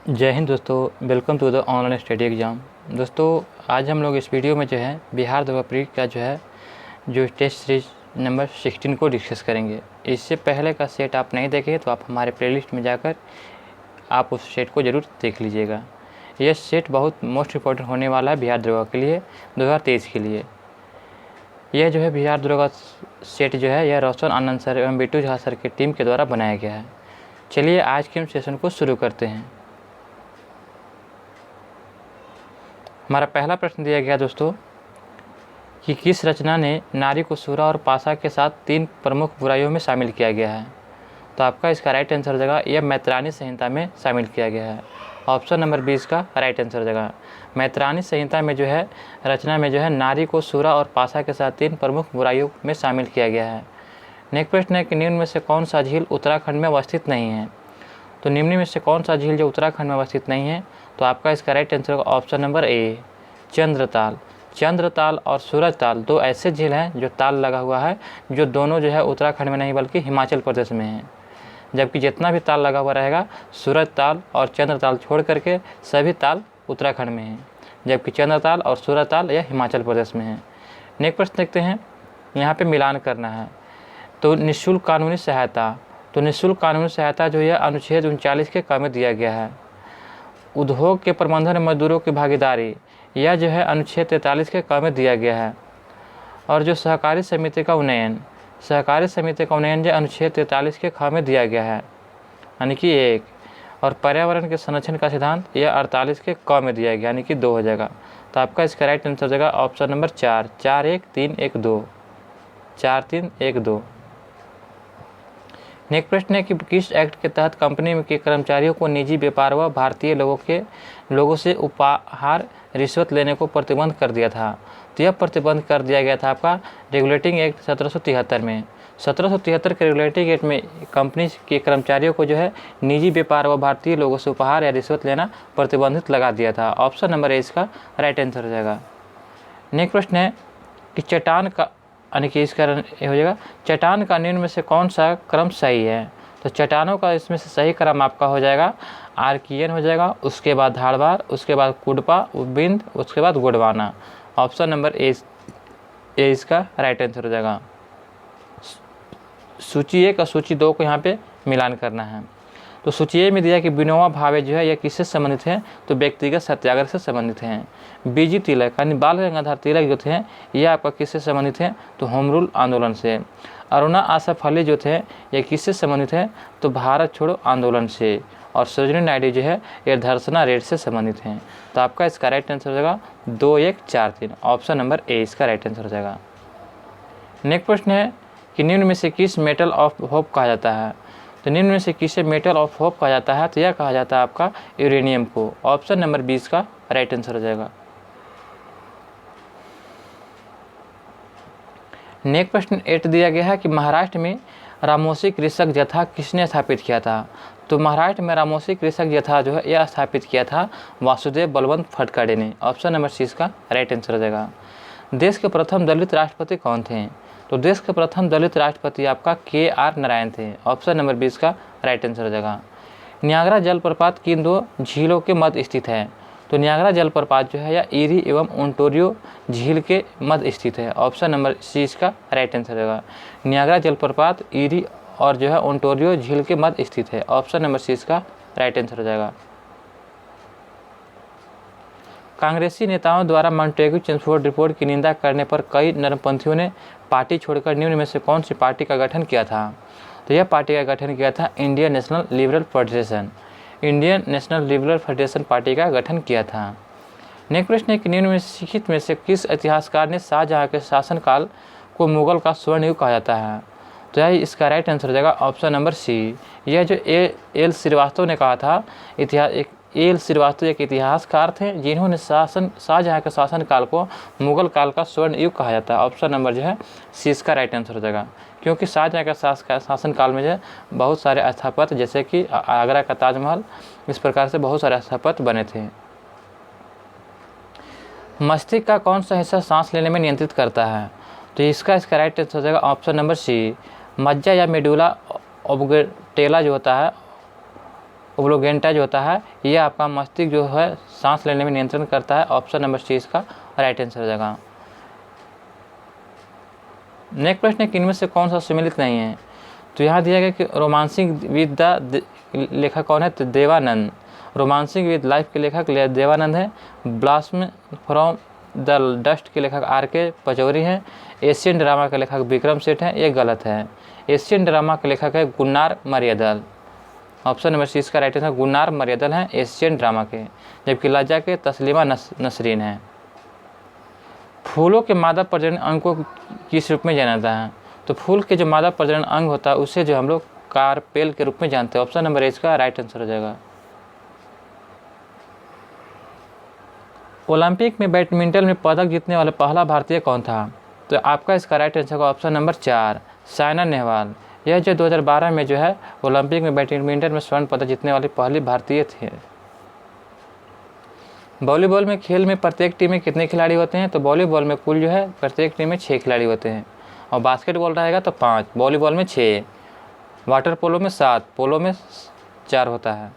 जय हिंद दोस्तों, welcome to the online study exam. दोस्तों आज हम लोग इस वीडियो में जो है बिहार दवा प्री का जो टेस्ट सीरीज नंबर 16 को डिस्कस करेंगे। इससे पहले का सेट आप नहीं देखे तो आप हमारे प्लेलिस्ट में जाकर आप उस सेट को ज़रूर देख लीजिएगा। यह सेट बहुत मोस्ट इम्पॉर्टेंट होने वाला है बिहार दवा के लिए 2023 के लिए। यह जो है बिहार दवा सेट जो है यह रोशन आनंद सर एवं बिट्टू झा सर की टीम के द्वारा बनाया गया है। चलिए आज के हम सेशन को शुरू करते हैं। हमारा पहला प्रश्न दिया गया दोस्तों कि किस रचना ने नारी को सूरा और पासा के साथ 3 प्रमुख बुराइयों में शामिल किया गया है। तो आपका इसका राइट आंसर जगह यह मैत्रानी संहिता में शामिल किया गया है। ऑप्शन नंबर 20 का राइट आंसर जगह मैत्रानी संहिता में जो है रचना में जो है नारी को सूरा और पासा के साथ 3 प्रमुख बुराइयों में शामिल किया गया है। नेक्स्ट प्रश्न है कि निम्न में से कौन सा झील उत्तराखंड में अवस्थित नहीं है। तो निम्न में से कौन सा झील जो उत्तराखंड में अवस्थित नहीं है। तो आपका इसका राइट आंसर होगा option number A Chandratal. Chandratal और सूरजताल 2 ऐसे झील हैं जो ताल लगा हुआ है, जो दोनों जो है उत्तराखंड में नहीं बल्कि हिमाचल प्रदेश में है। जबकि जितना भी ताल लगा हुआ रहेगा सूरजताल और चंद्रताल छोड़ करके सभी ताल उत्तराखंड में हैं, जबकि चंद्रताल और सूरजताल यह हिमाचल प्रदेश में है। नेक्स्ट प्रश्न देखते हैं, यहाँ पे मिलान करना है। तो निःशुल्क कानूनी सहायता, तो निःशुल्क कानूनी सहायता जो है अनुच्छेद 39 के क में दिया गया है। उद्योग के प्रबंधन में मजदूरों की भागीदारी यह जो है अनुच्छेद 43 के क में दिया गया है। और जो सहकारी समिति का उन्नयन जो अनुच्छेद 43 के ख में दिया गया है, यानी कि 1। और पर्यावरण के संरक्षण का सिद्धांत यह 48 के क में दिया गया, यानी कि 2 हो जाएगा। तो आपका इसका राइट आंसर हो जाएगा ऑप्शन नंबर 4 4 1 3 1 2 4 3 1 2। नेक्स्ट प्रश्न है कि किस एक्ट के तहत कंपनी के कर्मचारियों को निजी व्यापार व भारतीय लोगों से उपहार रिश्वत लेने को प्रतिबंध कर दिया था। तो यह प्रतिबंध कर दिया गया था आपका रेगुलेटिंग एक्ट 1773 में। 1773 के रेगुलेटिंग एक्ट में कंपनी के कर्मचारियों को जो है निजी व्यापार व भारतीय लोगों से उपहार या रिश्वत लेना प्रतिबंधित लगा दिया था। ऑप्शन नंबर ए इसका राइट आंसर हो जाएगा। नेक्स्ट प्रश्न है कि चट्टान का यानी कि इसका हो जाएगा चट्टान का निम्न में से कौन सा क्रम सही है। तो चट्टानों का इसमें से सही क्रम आपका हो जाएगा आर्कियन हो जाएगा, उसके बाद धारवार, उसके बाद कुडपा बिंद, उसके बाद गोंडवाना। ऑप्शन नंबर ए इसका राइट आंसर हो जाएगा। सूची 1 और सूची 2 को यहाँ पे मिलान करना है। तो सूची ए में दिया कि विनोबा भावे जो है यह किससे संबंधित है। तो व्यक्तिगत सत्याग्रह से संबंधित हैं। बीजी तिलक यानी बाल गंगाधर तिलक जो थे यह आपका किससे संबंधित है। तो होम रूल आंदोलन से। अरुणा आसफ अली जो थे यह किससे संबंधित है। तो भारत छोड़ो आंदोलन से। और सरोजिनी नायडू जो है यह धर्षणा रेट से संबंधित हैं। तो आपका इसका राइट आंसर हो जाएगा 2 1 4 3। ऑप्शन नंबर ए इसका राइट आंसर हो जाएगा। नेक्स्ट प्रश्न है कि निम्न में से किस मेटल ऑफ होप कहा जाता है। तो निम्न में से किसे मेटल ऑफ होप कहा जाता है। तो यह कहा जाता है आपका यूरेनियम को। ऑप्शन नंबर 20 का राइट आंसर हो जाएगा। नेक्स्ट प्रश्न 8 दिया गया है कि महाराष्ट्र में रामोसी कृषक जत्था किसने स्थापित किया था। तो महाराष्ट्र में रामोसी कृषक जत्था जो है यह स्थापित किया था वासुदेव बलवंत फटकाड़े ने। ऑप्शन नंबर 6 का राइट आंसर हो जाएगा। देश के प्रथम दलित राष्ट्रपति कौन थे। तो देश के प्रथम दलित राष्ट्रपति आपका KR नारायण थे। ऑप्शन नंबर 20 का राइट आंसर हो जाएगा। नियाग्रा जलप्रपात किन 2 झीलों के मध्य स्थित है। तो नियाग्रा जलप्रपात जो है या ईरी एवं ओंटारियो झील के मध्य स्थित है। ऑप्शन नंबर सी इसका राइट आंसर होगा। नियाग्रा जलप्रपात ईरी और जो है ओंटारियो झील के मध्य स्थित है। ऑप्शन नंबर सी इसका राइट आंसर हो जाएगा। कांग्रेसी नेताओं द्वारा मॉन्टेग्यू चेम्सफोर्ड रिपोर्ट की निंदा करने पर कई नरमपंथियों ने पार्टी छोड़कर निम्न में से कौन सी पार्टी का गठन किया था। तो यह पार्टी का गठन किया था Indian national liberal federation. Indian national liberal federation party का गठन किया था। नेक्स्ट प्रश्न है कि निम्न में लिखित में से किस इतिहासकार ने शाहजहां के शासनकाल को मुगल का स्वर्ण युग कहा जाता है। तो यह इसका राइट आंसर हो जाएगा ऑप्शन नंबर सी। यह जो एल श्रीवास्तव ने कहा था एल श्रीवास्तव एक इतिहासकार थे जिन्होंने शाहजहां के शासनकाल को मुगल काल का स्वर्ण युग कहा जाता है। ऑप्शन नंबर जो है सी इसका राइट आंसर हो जाएगा। क्योंकि शाहजहां के शासनकाल में जो है बहुत सारे स्थापत्य जैसे कि आगरा का ताजमहल इस प्रकार से बहुत सारे स्थापत्य बने थे। मस्तिष्क का कौन सा हिस्सा सांस लेने में नियंत्रित करता है। तो इसका राइट आंसर हो जाएगा ऑप्शन नंबर सी। मज्जा या मेडुला ऑब्लेंगेटा जो होता है ओब्लोगेंटा जो होता है ये आपका मस्तिष्क जो है सांस लेने में नियंत्रण करता है। ऑप्शन नंबर सी इसका राइट आंसर हो जाएगा। नेक्स्ट प्रश्न है कि इनमें से कौन सा सम्मिलित नहीं है। तो यहाँ दिया गया कि रोमांसिंग विद द लेखक कौन है, तो देवानंद। रोमांसिंग विद लाइफ के लेखक देवानंद है। ब्लास्म फ्रॉम द डस्ट के लेखक आर के पचौरी हैं। एशियन ड्रामा के लेखक विक्रम सेठ हैं, ये गलत है। एशियन ड्रामा के लेखक है गुन्नार मरियदल। ऑप्शन नंबर सी इसका राइट आंसर गुन्नार मरियदल हैं एशियन ड्रामा के, जबकि लज्जा के तस्लीमा नसरीन हैं। फूलों के मादा प्रजनन अंग को किस रूप में जाना जाता है। तो फूल के जो मादा प्रजनन अंग होता है उसे जो हम लोग कार्पेल के रूप में जानते हैं। ऑप्शन नंबर ए इसका राइट आंसर हो जाएगा। ओलंपिक में बैडमिंटन में पदक जीतने वाला पहला भारतीय कौन था। तो आपका इसका राइट आंसर होगा ऑप्शन नंबर 4 साइना नेहवाल। यह जो 2012 में जो है ओलंपिक में बैडमिंटन में स्वर्ण पदक जीतने वाली पहली भारतीय थे। वॉलीबॉल में खेल में प्रत्येक टीम में कितने खिलाड़ी होते हैं। तो वॉलीबॉल में कुल जो है प्रत्येक टीम में 6 खिलाड़ी होते हैं, और बास्केटबॉल रहेगा तो 5, वॉलीबॉल में 6, वाटर पोलो में 7, पोलो में 4 होता है।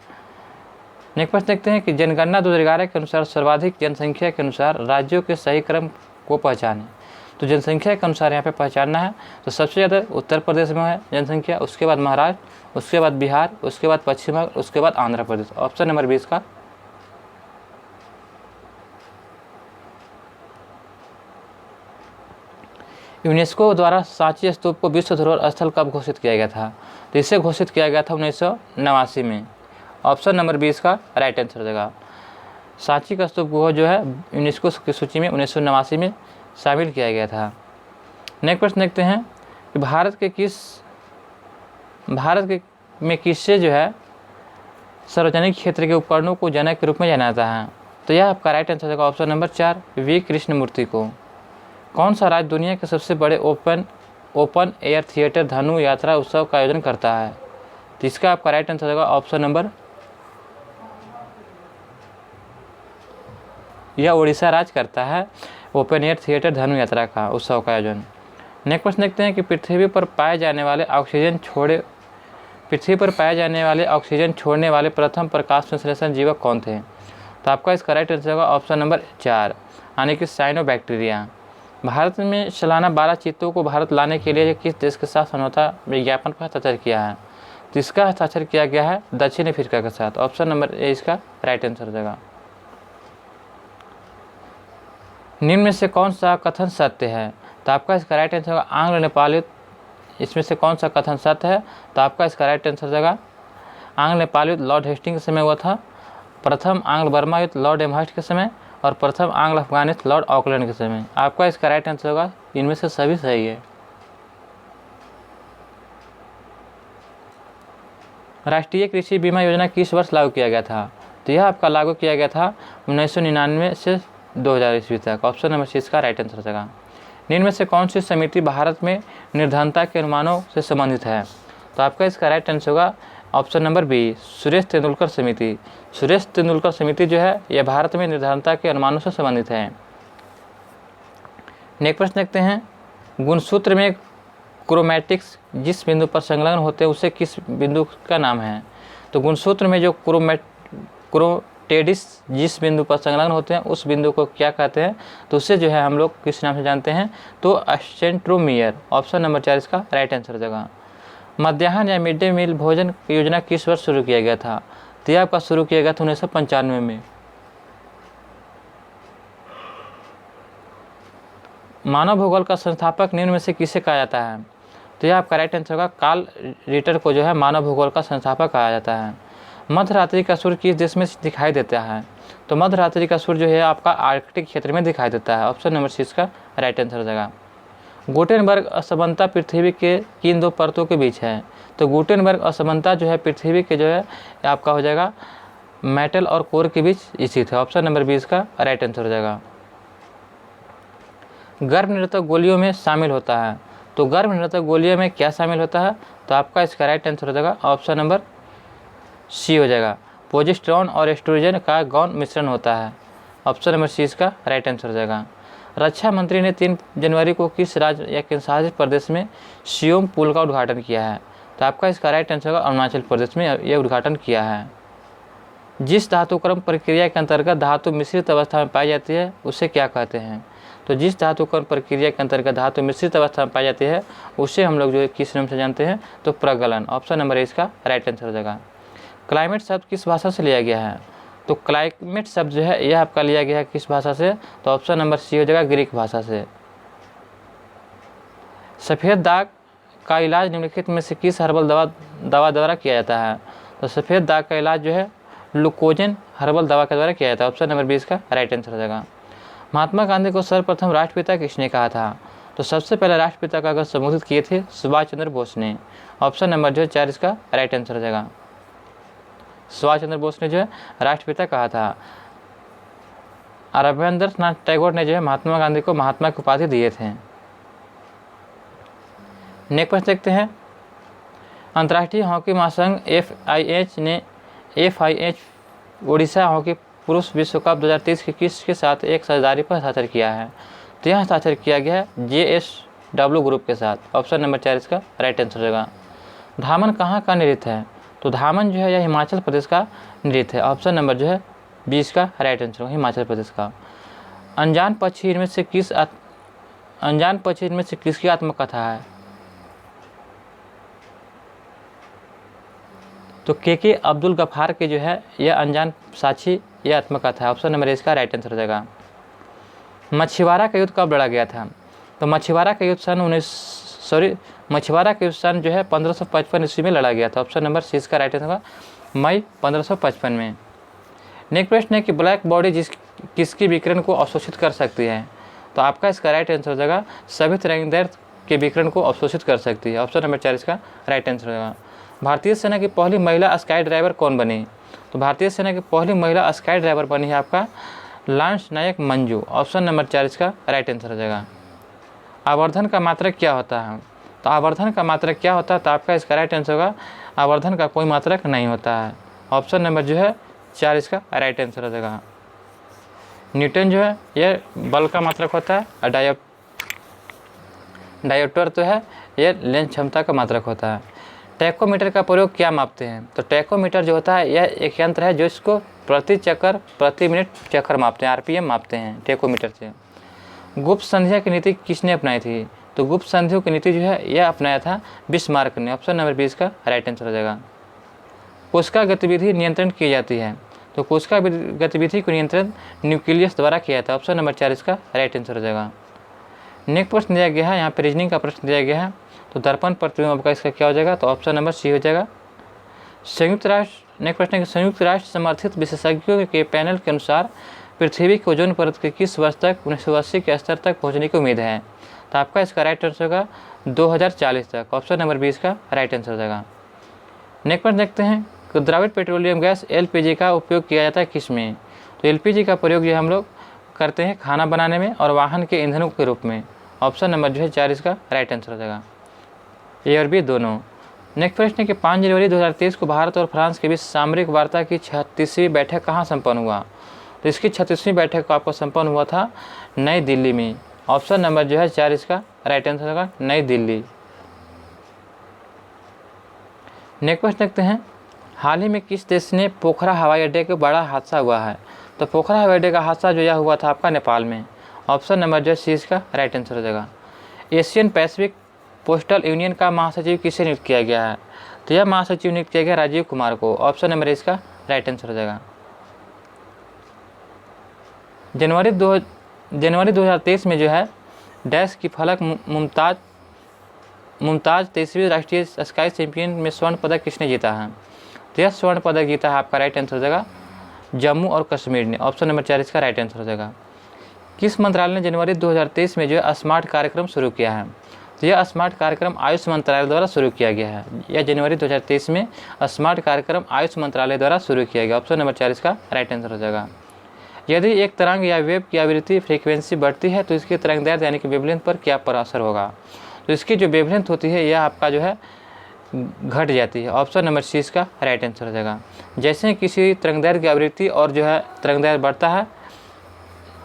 नेक्स्ट प्रश्न देखते हैं कि जनगणना 2011 के अनुसार सर्वाधिक जनसंख्या के अनुसार राज्यों के सही क्रम को पहचानें। तो जनसंख्या के अनुसार यहाँ पे पहचानना है। तो सबसे ज़्यादा उत्तर प्रदेश में है जनसंख्या, उसके बाद महाराष्ट्र, उसके बाद बिहार, उसके बाद पश्चिम बंगाल, उसके बाद आंध्र प्रदेश। ऑप्शन नंबर 20 का यूनेस्को द्वारा सांची स्तूप को विश्व धरोहर स्थल कब घोषित किया गया था। तो इसे घोषित किया गया था 1989 में। ऑप्शन नंबर 20 का राइट आंसर हो जाएगा। सांची का स्तूप गुहा जो है यूनेस्को की सूची में 1989 में शामिल किया गया था। नेक्स्ट प्रश्न देखते हैं कि भारत में किससे जो है सार्वजनिक क्षेत्र के उपकरणों को जनक के रूप में जाना जाता है। तो यह आपका राइट आंसर होगा ऑप्शन नंबर 4 वी कृष्णमूर्ति को। कौन सा राज्य दुनिया के सबसे बड़े ओपन एयर थिएटर धनु यात्रा उत्सव का आयोजन करता है। तो इसका आपका राइट आंसर होगा ऑप्शन नंबर, यह उड़ीसा राज्य करता है ओपन एयर थिएटर धनु यात्रा का उत्सव का आयोजन। नेक्स्ट प्रश्न देखते हैं कि पृथ्वी पर पाए जाने वाले ऑक्सीजन छोड़ने वाले प्रथम प्रकाश संश्लेषण जीवक कौन थे। तो आपका इसका राइट आंसर होगा ऑप्शन नंबर 4 यानी कि साइनोबैक्टीरिया। भारत में सालाना 12 चीतों को भारत लाने के लिए किस देश के साथ समझौता विज्ञापन पर हस्ताक्षर किया है। तो इसका हस्ताक्षर किया गया है दक्षिण अफ्रीका के साथ। ऑप्शन नंबर ए इसका राइट आंसर हो जाएगा। निम्न में से कौन सा कथन सत्य है। तो आपका इसका राइट आंसर होगा आंग्ल नेपाल युद्ध। इसमें से कौन सा कथन सत्य है। तो आपका इसका राइट आंसर हो जाएगा आंग्ल नेपाल युद्ध लॉर्ड हेस्टिंग के समय हुआ था, प्रथम आंग्ल बर्मा युद्ध लॉर्ड एमहर्स्ट के समय, और प्रथम आंग्ल अफगान युद्ध लॉर्ड ऑकलैंड के समय। आपका इसका राइट आंसर होगा इनमें से सभी सही है। राष्ट्रीय कृषि बीमा योजना किस वर्ष लागू किया गया था। तो यह आपका लागू किया गया था 1999 से 2000 ईस्वी तक। ऑप्शन नंबर सी इसका राइट आंसर हो जाएगा। निम्न में से कौन सी समिति भारत में निर्धनता के अनुमानों से संबंधित है। तो आपका इसका राइट आंसर होगा option number B Suresh Tendulkar समिति। सुरेश तेंदुलकर समिति जो है यह भारत में निर्धनता के अनुमानों से संबंधित है। नेक्स्ट प्रश्न देखते हैं गुणसूत्र में क्रोमैटिक्स जिस बिंदु पर संलग्न होते हैं उसे किस बिंदु का नाम है। तो गुणसूत्र में जो क्रोमैटिड्स जिस बिंदु पर संलग्न होते हैं उस बिंदु को क्या कहते हैं। तो उससे जो है हम लोग किस नाम से जानते हैं। तो सेंट्रोमियर। ऑप्शन नंबर 4 इसका राइट आंसर हो जाएगा। मध्याह्न या मिड डे मील भोजन योजना किस वर्ष शुरू किया गया था। तो यह आपका शुरू किया गया था 1995 में। मानव भूगोल का संस्थापक निम्न में से किसे कहा जाता है। तो यह आपका राइट आंसर होगा कार्ल रिटर को जो है मानव भूगोल का संस्थापक कहा जाता है। मध्य रात्रि का सूर्य किस देश में दिखाई देता है। तो मध्य रात्रि का सूर्य जो है आपका आर्कटिक क्षेत्र में दिखाई देता है। ऑप्शन नंबर 6 का राइट आंसर हो जाएगा। गुटेनबर्ग असमानता पृथ्वी के किन दो परतों के बीच है। तो गुटेनबर्ग असमानता जो है पृथ्वी के जो है आपका हो जाएगा मेटल और कोर के बीच स्थित है। ऑप्शन नंबर 20 का राइट आंसर हो जाएगा। गर्भनिरोधक गोलियों में शामिल होता है। तो गर्भनिरोधक गोलियों में क्या शामिल होता है। तो आपका इसका राइट आंसर हो जाएगा ऑप्शन नंबर सी हो जाएगा प्रोजेस्टेरॉन और एस्ट्रोजन का गौण मिश्रण होता है। ऑप्शन नंबर सी इसका राइट आंसर हो जाएगा। रक्षा मंत्री ने 3 जनवरी को किस राज्य या केंद्रशासित प्रदेश में सियोम पुल का उद्घाटन किया है। तो आपका इसका राइट आंसर होगा अरुणाचल प्रदेश में यह उद्घाटन किया है। जिस धातुक्रम प्रक्रिया के अंतर्गत धातु मिश्रित अवस्था में पाई जाती है उसे क्या कहते हैं? तो जिस धातुक्रम प्रक्रिया के अंतर्गत धातु मिश्रित अवस्था में पाई जाती है उसे हम लोग जो है किस नाम से जानते हैं? तो प्रगलन। ऑप्शन नंबर ए इसका राइट आंसर हो जाएगा। क्लाइमेट शब्द किस भाषा से लिया गया है? तो क्लाइमेट शब्द जो है यह आपका लिया गया है किस भाषा से? तो ऑप्शन नंबर सी हो जाएगा ग्रीक भाषा से। सफ़ेद दाग का इलाज निम्नलिखित में से किस हर्बल दवा द्वारा किया जाता है? तो सफ़ेद दाग का इलाज जो है ग्लूकोजन हर्बल दवा के द्वारा किया जाता है। ऑप्शन नंबर 20 का राइट आंसर हो जाएगा। महात्मा गांधी को सर्वप्रथम राष्ट्रपिता किसने कहा था? तो सबसे पहले राष्ट्रपिता का अगर संबोधित किए थे सुभाष चंद्र बोस ने। ऑप्शन नंबर जो है 4 इसका राइट आंसर हो जाएगा। सुभाष चंद्र बोस ने जो है राष्ट्रपिता कहा था। रविंद्रनाथ टैगोर ने जो है महात्मा गांधी को महात्मा की उपाधि दिए थे। नेक्स्ट प्रश्न देखते हैं। अंतर्राष्ट्रीय हॉकी महासंघ FIH ने उड़ीसा हॉकी पुरुष विश्व कप 2023 के किसके साथ एक साझेदारी पर हस्ताक्षर किया है? तो यहाँ हस्ताक्षर किया गया है JSW ग्रुप के साथ। ऑप्शन नंबर 4 इसका राइट आंसर होगा। धामन कहाँ का नृत्य है? तो धामन जो है यह हिमाचल प्रदेश का नृत्य है। ऑप्शन नंबर जो है 20 का राइट आंसर होगा, हिमाचल प्रदेश का। अनजान पक्षी इनमें से किसकी आत्मकथा है? तो के अब्दुल गफ्फार के जो है यह अनजान साक्षी यह आत्मकथा है। ऑप्शन नंबर इसका राइट आंसर हो जाएगा। मछुआरा का युद्ध कब लड़ा गया था? तो मछुआरा का युद्ध सन जो है 1555 ईस्वी में लड़ा गया था। ऑप्शन नंबर सी इसका राइट आंसर होगा, मई 1555 में। नेक्स्ट प्रश्न है कि ब्लैक बॉडी किसके विकिरण को अवशोषित कर सकती है? तो आपका इसका राइट आंसर हो जाएगा सभी तरंगदैर्घ्य के विकिरण को अवशोषित कर सकती है। ऑप्शन नंबर 4 इसका राइट आंसर हो जाएगा। भारतीय सेना की पहली महिला स्काई ड्राइवर कौन बनी? तो भारतीय सेना की पहली महिला स्काई ड्राइवर बनी है आपका लांस नायक मंजू। ऑप्शन नंबर 4 इसका राइट आंसर हो जाएगा। आवर्धन का मात्रक क्या होता है? तो आवर्धन का मात्रक क्या होता है? तो आपका इसका राइट आंसर होगा आवर्धन का कोई मात्रक नहीं होता है। ऑप्शन नंबर जो है 4 इसका राइट आंसर हो जाएगा। न्यूटन जो है यह बल का मात्रक होता है और डायोप्टर तो है यह लेंस क्षमता का मात्रक होता है। टैकोमीटर का प्रयोग क्या मापते हैं? तो टैकोमीटर जो होता है यह एक यंत्र है जो इसको प्रति मिनट चक्कर मापते हैं, RPM मापते हैं टैकोमीटर से। गुप्त संधिया की नीति किसने अपनाई थी? तो गुप्त संधियों की नीति जो है यह अपनाया था बिस्मार्क ने। ऑप्शन नंबर 20 का राइट आंसर हो जाएगा। कोशिका गतिविधि नियंत्रण की जाती है? तो कोशिका गतिविधि को नियंत्रण न्यूक्लियस द्वारा किया था। ऑप्शन नंबर 4 इसका राइट आंसर हो जाएगा। नेक्स्ट प्रश्न दिया गया है, यहाँ पे रीजनिंग का प्रश्न दिया गया है। तो दर्पण प्रतिबिंब का इसका क्या हो जाएगा? तो ऑप्शन नंबर सी हो जाएगा। नेक्स्ट प्रश्न है कि संयुक्त राष्ट्र समर्थित विशेषज्ञों के पैनल के अनुसार पृथ्वी के ओजोन परत के किस वर्ष तक 1980 के स्तर तक पहुंचने की उम्मीद है? तो आपका इसका राइट आंसर होगा 2040 तक। ऑप्शन नंबर 20 का राइट आंसर हो जाएगा। नेक्स्ट प्रश्न देखते हैं कि द्रवित पेट्रोलियम गैस LPG का उपयोग किया जाता है किस में? तो LPG का प्रयोग जो हम लोग करते हैं खाना बनाने में और वाहन के ईंधनों के रूप में। ऑप्शन नंबर जो है 4 इसका राइट आंसर हो जाएगा, ए और बी दोनों। नेक्स्ट प्रश्न है कि 5 जनवरी 2023 को भारत और फ्रांस के बीच सामरिक वार्ता की 36वीं बैठक कहाँ संपन्न हुआ? तो इसकी 36वीं बैठक को आपको संपन्न हुआ था नई दिल्ली में। ऑप्शन नंबर जो है 4 इसका राइट आंसर होगा, नई दिल्ली। नेक्स्ट प्रश्न देखते हैं, हाल ही में किस देश ने पोखरा हवाई अड्डे के बड़ा हादसा हुआ है? तो पोखरा हवाई अड्डे का हादसा जो यह हुआ था आपका नेपाल में। ऑप्शन नंबर जो है सी इसका राइट आंसर हो जाएगा। एशियन पैसिफिक पोस्टल यूनियन का महासचिव किसे नियुक्त किया गया है? तो यह महासचिव नियुक्त किया गया राजीव कुमार को। ऑप्शन नंबर इसका राइट आंसर हो जाएगा। जनवरी 2023 में जो है डैश की फलक मुमताज 23वीं राष्ट्रीय स्काई चैंपियन में स्वर्ण पदक किसने जीता है? तो यह स्वर्ण पदक जीता है आपका राइट आंसर हो जाएगा जम्मू और कश्मीर ने। ऑप्शन नंबर 4 इसका राइट आंसर हो जाएगा। किस मंत्रालय ने जनवरी 2023 में जो है स्मार्ट कार्यक्रम शुरू किया है? तो यह स्मार्ट कार्यक्रम आयुष मंत्रालय द्वारा शुरू किया गया है। यह जनवरी 2023 में स्मार्ट कार्यक्रम आयुष मंत्रालय द्वारा शुरू किया गया। ऑप्शन नंबर 4 इसका राइट आंसर हो जाएगा। यदि एक तरंग या वेव की आवृत्ति फ्रीक्वेंसी बढ़ती है तो इसकी तरंगदैर्घ्य यानी कि वेवलेंथ पर क्या असर होगा? तो इसकी जो वेवलेंथ होती है यह आपका जो है घट जाती है। ऑप्शन नंबर सी इसका राइट आंसर हो जाएगा। जैसे किसी तरंगदैर्घ्य की आवृत्ति और जो है तरंगदैर्घ्य बढ़ता है,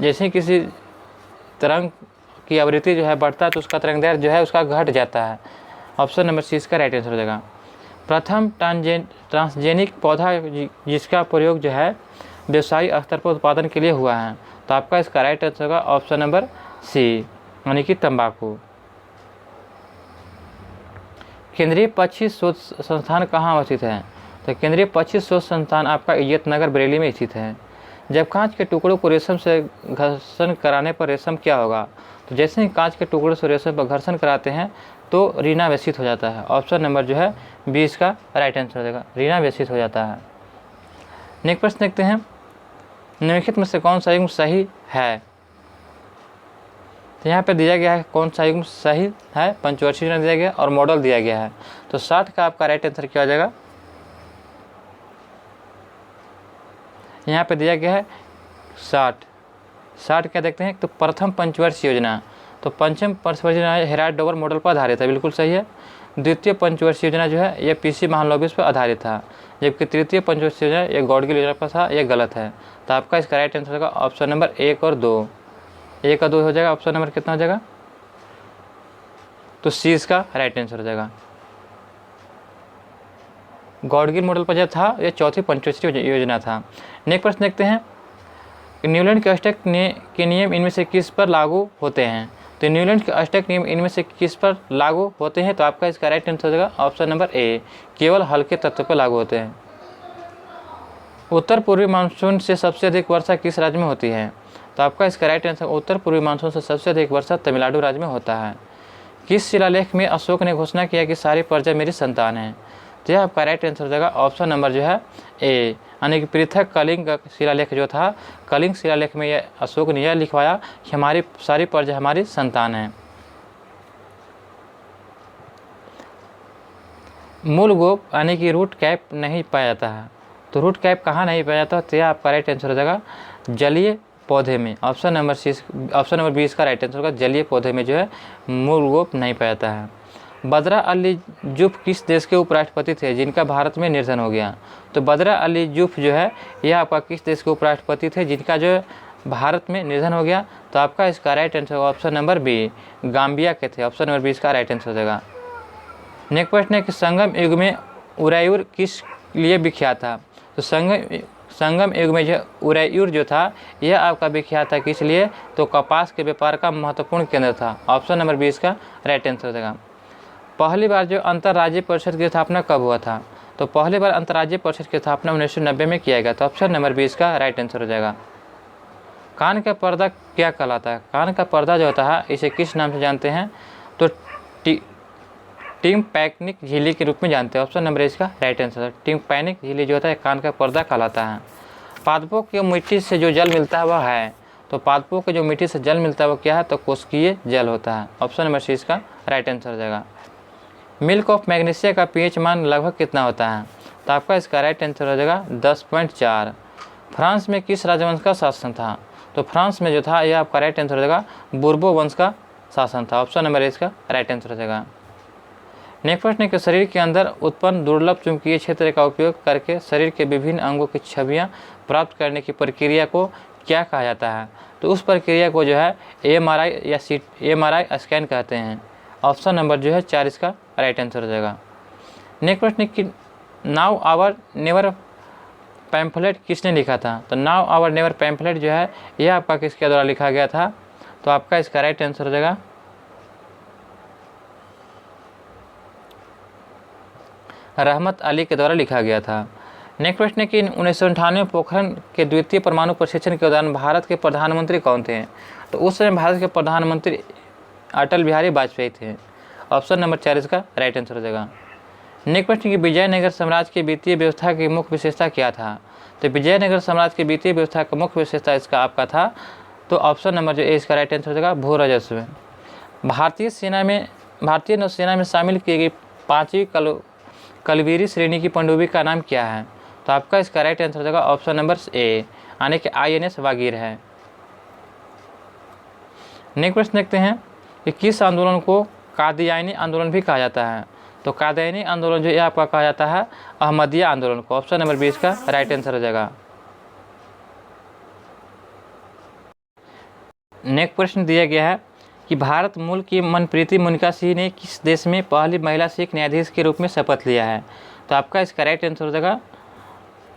जैसे किसी तरंग की आवृत्ति जो है बढ़ता है तो उसका तरंगदैर्घ्य जो है उसका घट जाता है। ऑप्शन नंबर सी इसका राइट आंसर हो जाएगा। प्रथम ट्रांसजेनिक पौधा जिसका प्रयोग जो है व्यवसायिक स्तर पर उत्पादन के लिए हुआ है। तो आपका इसका राइट आंसर होगा ऑप्शन नंबर सी, यानी कि तंबाकू। केंद्रीय पक्षी शोध संस्थान कहाँ अवस्थित है? तो केंद्रीय पक्षी शोध संस्थान आपका इज्जतनगर बरेली में स्थित है। जब कांच के टुकड़ों को रेशम से घर्षण कराने पर रेशम क्या होगा? तो जैसे ही कांच के टुकड़ों से रेशम पर घर्षण कराते हैं तो रीना व्यसित हो जाता है। ऑप्शन नंबर जो है 20 का राइट आंसर हो जाएगा, रीना व्यसित हो जाता है। नेक्स्ट प्रश्न देखते हैं, निम्नलिखित में से कौन सा युग्म सही है? तो यहाँ पे दिया गया है कौन सा युग्म सही है, पंचवर्षीय योजना दिया गया और मॉडल दिया गया है। तो 60 का आपका राइट आंसर क्या हो जाएगा? यहाँ पे दिया गया है 60 क्या देखते हैं, तो प्रथम पंचवर्षीय योजना। तो पंचम पंचवर्षीय योजना हेराल्ड डोवर मॉडल पर आधारित है, बिल्कुल सही है। द्वितीय पंचवर्षीय योजना जो है ये पीसी महालनोबिस पर आधारित था, जबकि तृतीय पंचवर्षीय योजना ये गॉडगिल योजना पर था, ये गलत है। तो आपका इसका राइट आंसर होगा ऑप्शन नंबर 1 और 2। 1 और 2 हो जाएगा, ऑप्शन नंबर कितना हो जाएगा? तो सी इसका राइट आंसर हो जाएगा। गॉडगिल मॉडल पर जो था ये चौथी पंचवर्षीय योजना था। नेक्स्ट प्रश्न देखते हैं, न्यूलैंड के अष्टक के नियम इनमें से किस पर लागू होते हैं? तो न्यूलैंड के अष्टक नियम इनमें से किस पर लागू होते हैं? तो आपका इसका राइट आंसर हो जाएगा ऑप्शन नंबर ए, केवल हल्के तत्व पर लागू होते हैं। उत्तर पूर्वी मानसून से सबसे अधिक वर्षा किस राज्य में होती है? तो आपका इसका राइट आंसर उत्तर पूर्वी मानसून से सबसे अधिक वर्षा तमिलनाडु राज्य में होता है। किस शिलालेख में अशोक ने घोषणा किया कि सारी प्रजा मेरी संतान है? तो यह आपका राइट आंसर हो जाएगा ऑप्शन नंबर जो है ए, यानी कि पृथक कलिंग शिलालेख जो था, कलिंग शिलालेख में यह अशोक ने यह लिखवाया कि हमारी सारी प्रजा हमारी संतान है। मूल गोप यानी कि रूट कैप नहीं पाया जाता है। तो रूट कैप कहाँ नहीं पाया जाता? तो यह आपका राइट आंसर हो जाएगा जलीय पौधे में। ऑप्शन नंबर 20 का राइट आंसर होगा, जलीय पौधे में जो है मूल गोप नहीं पाया जाता है। बदरा अली जुफ किस देश के उपराष्ट्रपति थे जिनका भारत में निधन हो गया? तो बदरा अली जुफ जो है यह आपका किस देश के उपराष्ट्रपति थे जिनका जो भारत में निधन हो गया? तो आपका इसका right answer option number B, Gambia के थे। ऑप्शन नंबर 20 का राइट आंसर हो जाएगा। नेक्स्ट प्रश्न है कि संगम युग में उरायूर किस लिए विख्यात था? तो संगम युग में जो उरायूर जो था यह आपका विख्यात था किस लिए? तो कपास के व्यापार का महत्वपूर्ण केंद्र था। ऑप्शन नंबर 20 का राइट आंसर हो जाएगा। पहली बार जो अंतर्राज्यीय परिषद की स्थापना कब हुआ था? तो पहली बार अंतर्राज्यीय परिषद की स्थापना 1990 में किया गया था। ऑप्शन नंबर 20 का राइट आंसर हो जाएगा। कान का पर्दा क्या कहलाता है? कान का पर्दा जो होता है इसे किस नाम से जानते हैं? तो टिम्पैनिक झिल्ली के रूप में जानते हैं। ऑप्शन नंबर इसका राइट आंसर है, टिम्पैनिक झिल्ली जो होता है कान का पर्दा कहलाता है। पादपों की मिट्टी से जो जल मिलता है वह है? तो पादपों के जो मिट्टी से जल मिलता है वो क्या है? तो कोशिकीय जल होता है। ऑप्शन नंबर सी इसका राइट आंसर हो जाएगा। मिल्क ऑफ मैग्नीशिया का पीएच मान लगभग कितना होता है? तो आपका इसका राइट आंसर हो जाएगा 10.4। फ्रांस में किस राजवंश का शासन था? तो फ्रांस में जो था यह आपका राइट आंसर हो जाएगा बूर्बो वंश का शासन था। ऑप्शन नंबर इसका राइट आंसर हो जाएगा। नेक्स्ट प्रश्न है कि शरीर के अंदर उत्पन्न दुर्लभ चुंबकीय क्षेत्र का उपयोग करके शरीर के विभिन्न अंगों की छवियां प्राप्त करने की प्रक्रिया को क्या कहा जाता है? तो उस प्रक्रिया को जो है एमआरआई स्कैन कहते हैं। ऑप्शन नंबर जो है 4 इसका राइट आंसर हो जाएगा। नेक्स्ट प्रश्न कि नाउ आवर नेवर पैम्फलेट किसने लिखा था? तो नाउ आवर नेवर पैम्फलेट जो है यह आपका किसके द्वारा लिखा गया था? तो आपका इसका राइट आंसर हो जाएगा रहमत अली के द्वारा लिखा गया था। नेक्स्ट प्रश्न है कि 1998 पोखरण के द्वितीय परमाणु परीक्षण के दौरान भारत के प्रधानमंत्री कौन थे? तो उस समय भारत के प्रधानमंत्री अटल बिहारी वाजपेयी थे। ऑप्शन नंबर 4 इसका राइट आंसर हो जाएगा। नेक्स्ट प्रश्न कि विजयनगर साम्राज्य की वित्तीय व्यवस्था की मुख्य विशेषता क्या था? तो विजयनगर साम्राज्य की वित्तीय व्यवस्था का मुख्य विशेषता इसका आपका था तो ऑप्शन नंबर जो ए इसका राइट आंसर हो जाएगा भू राजस्व। भारतीय नौसेना में शामिल की गई 5वीं कलवीरी श्रेणी की पनडुब्बी का नाम क्या है? तो आपका इसका राइट आंसर हो जाएगा ऑप्शन नंबर ए, यानी कि INS वागीर है। नेक्स्ट प्रश्न देखते हैं कि किस आंदोलन को कादियानी आंदोलन भी कहा जाता है? तो कादियानी आंदोलन जो ये आपका कहा जाता है अहमदिया आंदोलन को। ऑप्शन नंबर 20 का राइट आंसर हो जाएगा। नेक्स्ट प्रश्न दिया गया है कि भारत मूल की मनप्रीति मोनिका सिंह ने किस देश में पहली महिला सिख न्यायाधीश के रूप में शपथ लिया है? तो आपका इसका राइट आंसर हो जाएगा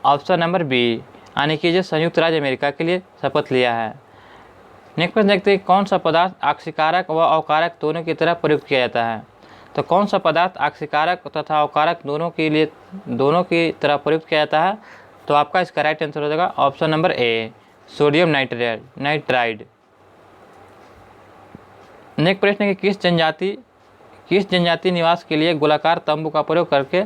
ऑप्शन नंबर बी, यानी कि जो संयुक्त राज्य अमेरिका के लिए शपथ लिया है। नेक्स्ट प्रश्न देखते हैं, कौन सा पदार्थ आक्सीकारक व अवकारक दोनों की तरह प्रयुक्त किया जाता है। तो कौन सा पदार्थ आक्सीकारक तथा अवकारक दोनों की तरह प्रयुक्त किया जाता है। तो आपका इसका राइट आंसर हो जाएगा option number A, sodium nitride. Next प्रश्न है कि किस जनजाति निवास के लिए गोलाकार तंबू का प्रयोग करके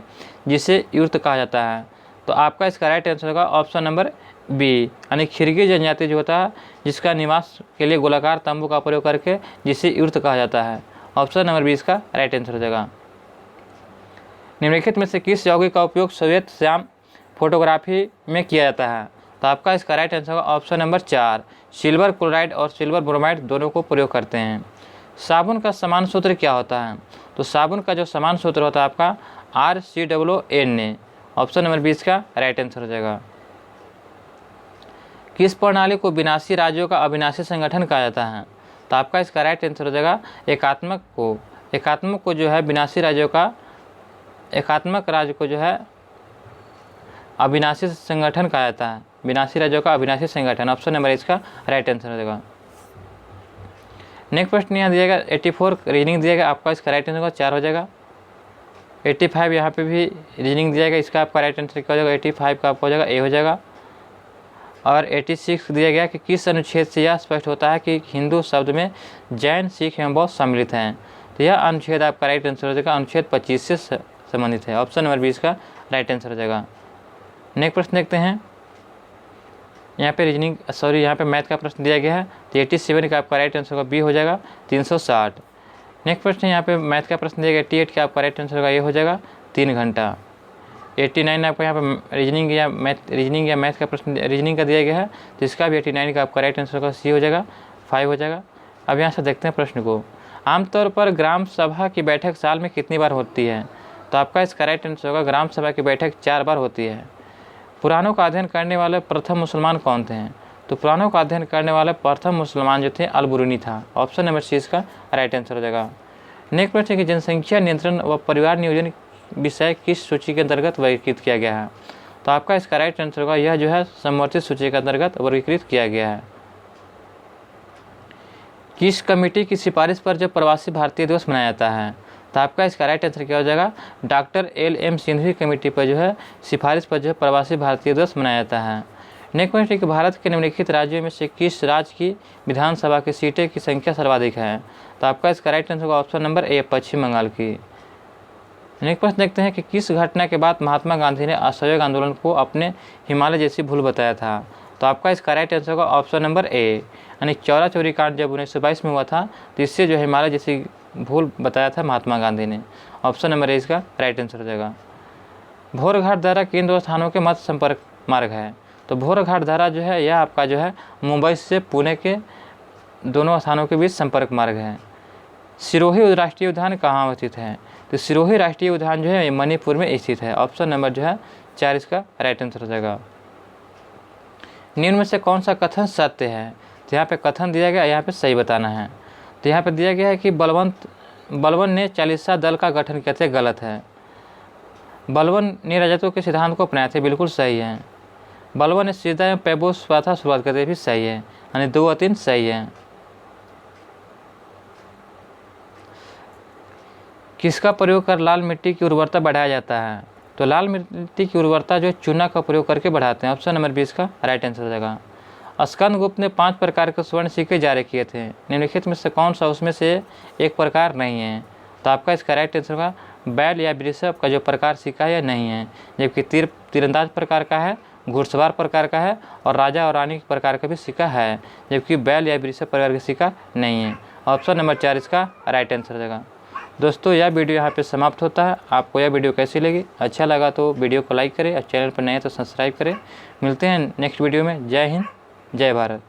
जिसे युर्त कहा जाता है। तो आपका इसका राइट आंसर होगा ऑप्शन नंबर बी, यानी खिरगी जनजाति जो होता है जिसका निवास के लिए गोलाकार तंबू का प्रयोग करके जिसे युर्त कहा जाता है। ऑप्शन नंबर बी इसका राइट आंसर हो जाएगा। निम्नलिखित में से किस यौगिक का उपयोग श्वेत श्याम फोटोग्राफी में किया जाता है। तो आपका इसका राइट आंसर होगा ऑप्शन नंबर 4, सिल्वर क्लोराइड और सिल्वर ब्रोमाइड दोनों को प्रयोग करते हैं। साबुन का समान सूत्र क्या होता है। तो साबुन का जो समान सूत्र होता है आपका RCOON। ऑप्शन नंबर 20 का राइट आंसर हो जाएगा। किस प्रणाली को विनाशी राज्यों का अविनाशी संगठन कहा जाता है। तो आपका इसका राइट आंसर हो जाएगा एकात्मक को जो है विनाशी राज्यों का एकात्मक राज्य को जो है अविनाशी संगठन कहा जाता है। विनाशी राज्यों का अविनाशी संगठन, ऑप्शन नंबर इसका राइट आंसर हो जाएगा। नेक्स्ट प्रश्न यहाँ दिया गया 84 रीजनिंग दिया गया, आपका इसका राइट आंसर होगा 4 हो जाएगा। 85 यहाँ पे भी रीजनिंग दिया गया, इसका आपका राइट आंसर क्या हो जाएगा 85 का आपका हो जाएगा ए हो जाएगा। और 86 दिया गया कि किस अनुच्छेद से यह स्पष्ट होता है कि हिंदू शब्द में जैन सिख एवं बौद्ध सम्मिलित हैं। तो यह अनुच्छेद आपका राइट आंसर हो जाएगा अनुच्छेद 25 से संबंधित है। ऑप्शन नंबर 20 का राइट आंसर हो जाएगा। नेक्स्ट प्रश्न देखते हैं, यहाँ पे मैथ का प्रश्न दिया गया है। तो 87 का आपका राइट आंसर होगा बी हो जाएगा 360। नेक्स्ट प्रश्न यहाँ पे मैथ का प्रश्न दिया गया 88 का आपका राइट आंसर होगा ये हो जाएगा 3 घंटा। 89 आपका यहाँ पे रीजनिंग या मैथ का प्रश्न रीजनिंग का दिया गया है, तो इसका भी 89 का आपका राइट आंसर होगा सी हो जाएगा 5 हो जाएगा। अब यहाँ से देखते हैं प्रश्न को, आमतौर पर ग्राम सभा की बैठक साल में कितनी बार होती है। तो आपका इसका राइट आंसर होगा ग्राम सभा की बैठक 4 बार होती है। पुराणों का अध्ययन करने वाले प्रथम मुसलमान कौन थे। तो पुराणों का अध्ययन करने वाले प्रथम मुसलमान जो थे अल-बुरूनी था। ऑप्शन नंबर सी इसका राइट आंसर हो जाएगा। नेक्स्ट प्रश्न है कि जनसंख्या नियंत्रण व परिवार नियोजन विषय किस सूची के अंतर्गत वर्गीकृत किया गया है। तो आपका इसका राइट आंसर होगा यह जो है समवर्ती सूची के अंतर्गत वर्गीकृत किया गया है। किस कमेटी की सिफारिश पर जो प्रवासी भारतीय दिवस मनाया जाता है। तो आपका इसका राइट आंसर क्या हो जाएगा डॉक्टर LM सिंघवी कमेटी पर जो है सिफारिश पर जो है प्रवासी भारतीय दिवस मनाया जाता है। नेक्स्ट क्वेश्चन कि भारत के निम्नलिखित राज्यों में से किस राज्य की विधानसभा की सीटें की संख्या सर्वाधिक है। तो आपका इसका राइट आंसर होगा ऑप्शन नंबर ए, पश्चिम बंगाल की। नेक्स्ट प्रश्न देखते हैं कि किस घटना के बाद महात्मा गांधी ने असहयोग आंदोलन को अपने हिमालय जैसी भूल बताया था। तो आपका इसका राइट आंसर होगा ऑप्शन नंबर ए, यानी चौरा चौरी कांड जब 1922 में हुआ था, तो इससे जो हिमालय जैसी भूल बताया था महात्मा गांधी ने। ऑप्शन नंबर ए इसका राइट आंसर हो जाएगा। भोरघाट धारा किन 2 स्थानों के मध्य संपर्क मार्ग है। तो भोरघाट धारा जो है यह आपका जो है मुंबई से पुणे के दोनों स्थानों के बीच संपर्क मार्ग है। सिरोही राष्ट्रीय उद्यान कहाँ स्थित है। तो सिरोही राष्ट्रीय उद्यान जो है मणिपुर में स्थित है। ऑप्शन नंबर जो है 4 इसका राइट आंसर हो जाएगा। निम्न में से कौन सा कथन सत्य है। तो यहाँ पे कथन दिया गया, यहाँ पे सही बताना है। तो यहाँ पे दिया गया है कि बलबन ने चालीसा दल का गठन किया था, गलत है। बलबन ने राजत्व के सिद्धांत को अपनाया थे, बिल्कुल सही है। बलबन ने सीधा एवं पैबोस प्रथा शुरुआत करते भी सही है, यानी 2 और 3 सही है। किसका प्रयोग कर लाल मिट्टी की उर्वरता बढ़ाया जाता है। तो लाल मिट्टी की उर्वरता जो चूना का प्रयोग करके बढ़ाते हैं। ऑप्शन नंबर 20 का राइट आंसर हो जाएगा। स्कंदगुप्त ने 5 प्रकार के स्वर्ण सिक्के जारी किए थे, निम्नलिखित में से कौन सा उसमें से एक प्रकार नहीं है। तो आपका इसका राइट आंसर होगा बैल या वृषभ का जो प्रकार सिक्का है नहीं है, जबकि तीरंदाज प्रकार का है, घुड़सवार प्रकार का है और राजा और रानी प्रकार का भी सिक्का है, जबकि बैल या वृषभ प्रकार का सिक्का नहीं है। ऑप्शन नंबर 4 इसका राइट आंसर हो जाएगा। दोस्तों यह वीडियो यहाँ पे समाप्त होता है। आपको यह वीडियो कैसी लगी, अच्छा लगा तो वीडियो को लाइक करें और चैनल पर नए हैं तो सब्सक्राइब करें। मिलते हैं नेक्स्ट वीडियो में। जय हिंद, जय भारत।